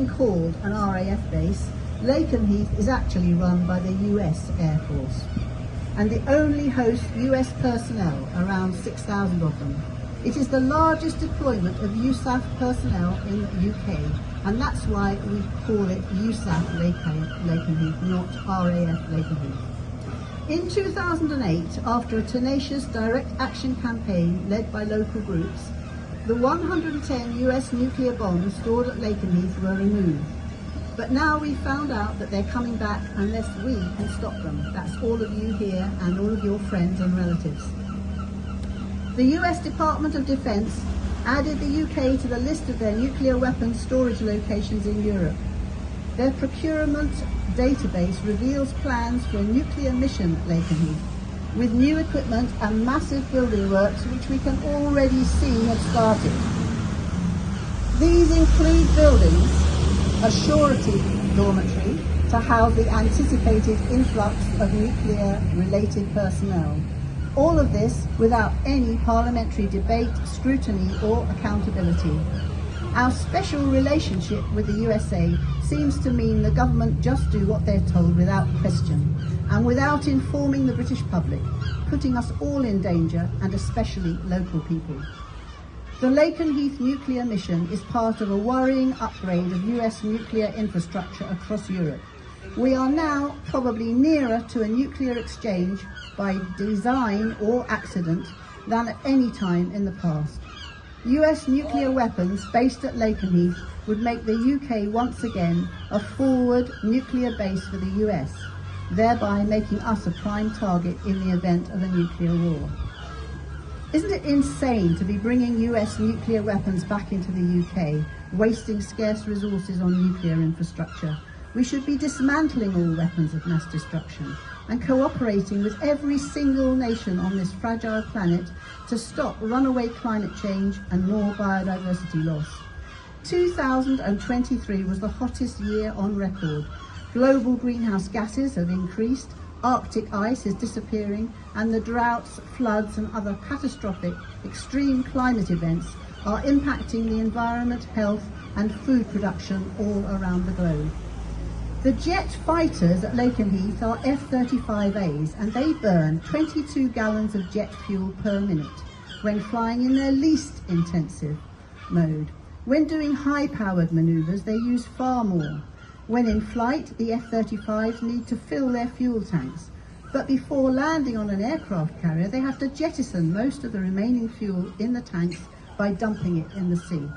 being called an RAF base, Lakenheath is actually run by the US Air Force and the only host US personnel, around 6,000 of them. It is the largest deployment of USAF personnel in the UK, and that's why we call it USAF Lakenheath, not RAF Lakenheath. In 2008, after a tenacious direct action campaign led by local groups, the 110 US nuclear bombs stored at Lakenheath were removed. But now we've found out that they're coming back unless we can stop them. That's all of you here and all of your friends and relatives. The US Department of Defense added the UK to the list of their nuclear weapons storage locations in Europe. Their procurement database reveals plans for a nuclear mission at Lakenheath, with new equipment and massive building works which we can already see have started. These include buildings a surety dormitory to house the anticipated influx of nuclear-related personnel. All of this without any parliamentary debate, scrutiny or accountability. Our special relationship with the USA seems to mean the government just do what they're told without question and without informing the British public, putting us all in danger and especially local people. The Lakenheath nuclear mission is part of a worrying upgrade of US nuclear infrastructure across Europe. We are now probably nearer to a nuclear exchange by design or accident than at any time in the past. US nuclear weapons based at Lakenheath would make the UK once again a forward nuclear base for the US, thereby making us a prime target in the event of a nuclear war. Isn't it insane to be bringing US nuclear weapons back into the UK, wasting scarce resources on nuclear infrastructure? We should be dismantling all weapons of mass destruction and cooperating with every single nation on this fragile planet to stop runaway climate change and more biodiversity loss. 2023 was the hottest year on record. Global greenhouse gases have increased, Arctic ice is disappearing, and the droughts, floods and other catastrophic extreme climate events are impacting the environment, health and food production all around the globe. The jet fighters at Lakenheath are F-35As and they burn 22 gallons of jet fuel per minute when flying in their least intensive mode. When doing high-powered manoeuvres, they use far more. When in flight, the F-35s need to fill their fuel tanks, but before landing on an aircraft carrier, they have to jettison most of the remaining fuel in the tanks by dumping it in the sea.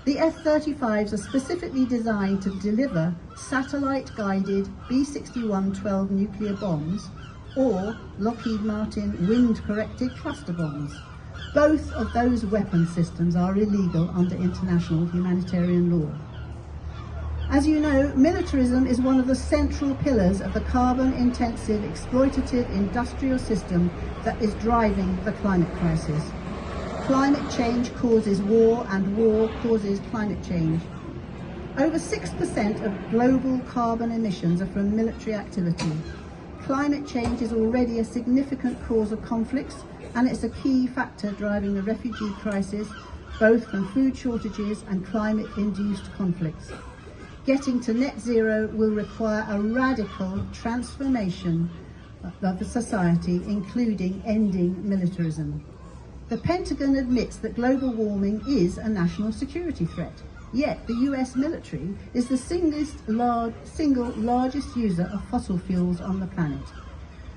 The F-35s are specifically designed to deliver satellite-guided B-61-12 nuclear bombs or Lockheed Martin wind-corrected cluster bombs. Both of those weapon systems are illegal under international humanitarian law. As you know, militarism is one of the central pillars of the carbon-intensive, exploitative industrial system that is driving the climate crisis. Climate change causes war and war causes climate change. Over 6% of global carbon emissions are from military activity. Climate change is already a significant cause of conflicts and it's a key factor driving the refugee crisis, both from food shortages and climate-induced conflicts. Getting to net zero will require a radical transformation of the society, including ending militarism. The Pentagon admits that global warming is a national security threat, yet the US military is the single largest user of fossil fuels on the planet.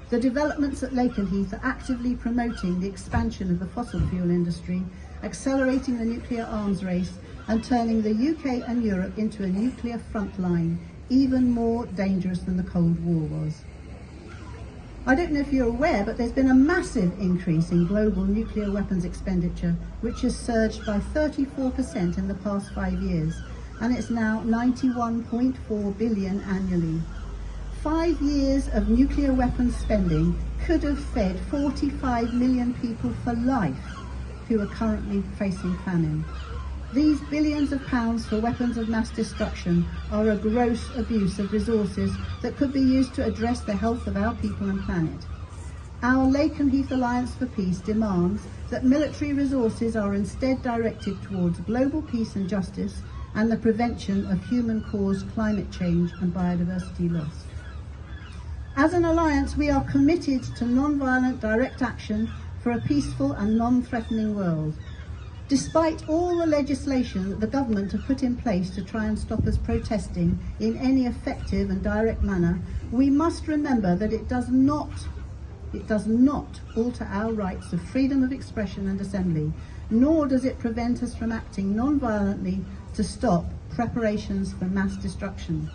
The developments at Lakenheath are actively promoting the expansion of the fossil fuel industry, accelerating the nuclear arms race and turning the UK and Europe into a nuclear front line, even more dangerous than the Cold War was. I don't know if you're aware, but there's been a massive increase in global nuclear weapons expenditure, which has surged by 34% in the past 5 years, and it's now 91.4 billion annually. 5 years of nuclear weapons spending could have fed 45 million people for life who are currently facing famine. These billions of pounds for weapons of mass destruction are a gross abuse of resources that could be used to address the health of our people and planet. Our Lakenheath Alliance for Peace demands that military resources are instead directed towards global peace and justice, and the prevention of human-caused climate change and biodiversity loss. As an alliance, we are committed to non-violent direct action for a peaceful and non-threatening world. Despite all the legislation that the government have put in place to try and stop us protesting in any effective and direct manner, we must remember that it does not alter our rights of freedom of expression and assembly, nor does it prevent us from acting non-violently to stop preparations for mass destruction.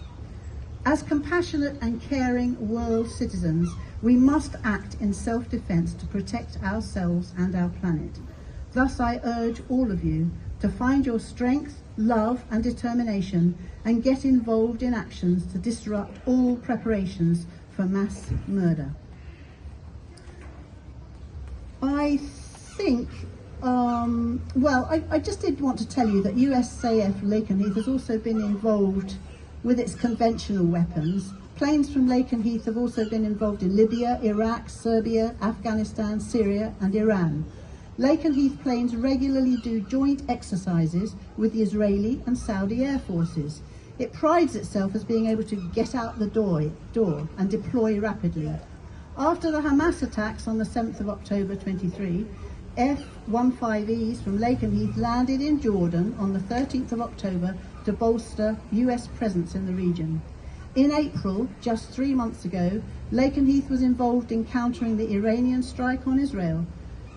As compassionate and caring world citizens, we must act in self-defense to protect ourselves and our planet. Thus, I urge all of you to find your strength, love and determination and get involved in actions to disrupt all preparations for mass murder. I think, I just did want to tell you that RAF Lakenheath has also been involved with its conventional weapons. Planes from Lakenheath have also been involved in Libya, Iraq, Serbia, Afghanistan, Syria and Iran. Lakenheath planes regularly do joint exercises with the Israeli and Saudi air forces. It prides itself as being able to get out the door and deploy rapidly. After the Hamas attacks on the 7th of October 23, F-15Es from Lakenheath landed in Jordan on the 13th of October to bolster US presence in the region. In April, just 3 months ago, Lakenheath was involved in countering the Iranian strike on Israel.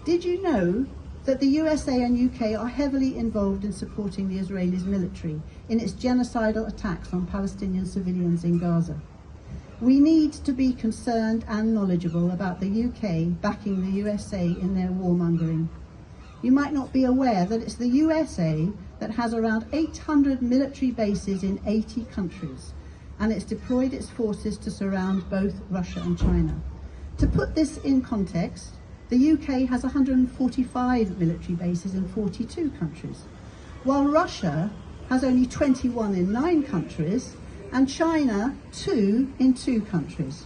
Did you know that the USA and UK are heavily involved in supporting the Israelis military in its genocidal attacks on Palestinian civilians in Gaza? We need to be concerned and knowledgeable about the UK backing the USA in their warmongering. You might not be aware that it's the USA that has around 800 military bases in 80 countries, and it's deployed its forces to surround both Russia and China. To put this in context, the UK has 145 military bases in 42 countries, while Russia has only 21 in 9 countries, and China 2 in 2 countries.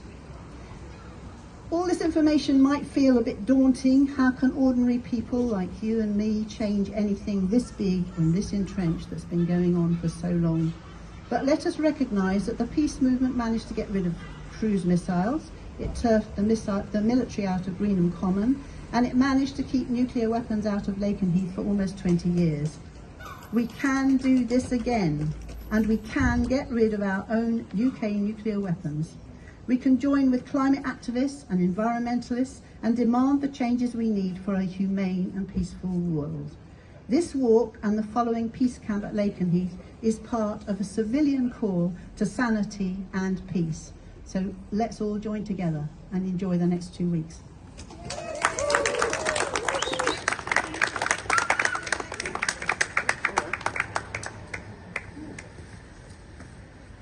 All this information might feel a bit daunting. How can ordinary people like you and me change anything this big and this entrenched that's been going on for so long? But let us recognise that the peace movement managed to get rid of cruise missiles, it turfed the military out of Greenham Common, and it managed to keep nuclear weapons out of Lakenheath for almost 20 years. We can do this again, and we can get rid of our own UK nuclear weapons. We can join with climate activists and environmentalists and demand the changes we need for a humane and peaceful world. This walk and the following peace camp at Lakenheath is part of a civilian call to sanity and peace. So let's all join together and enjoy the next 2 weeks.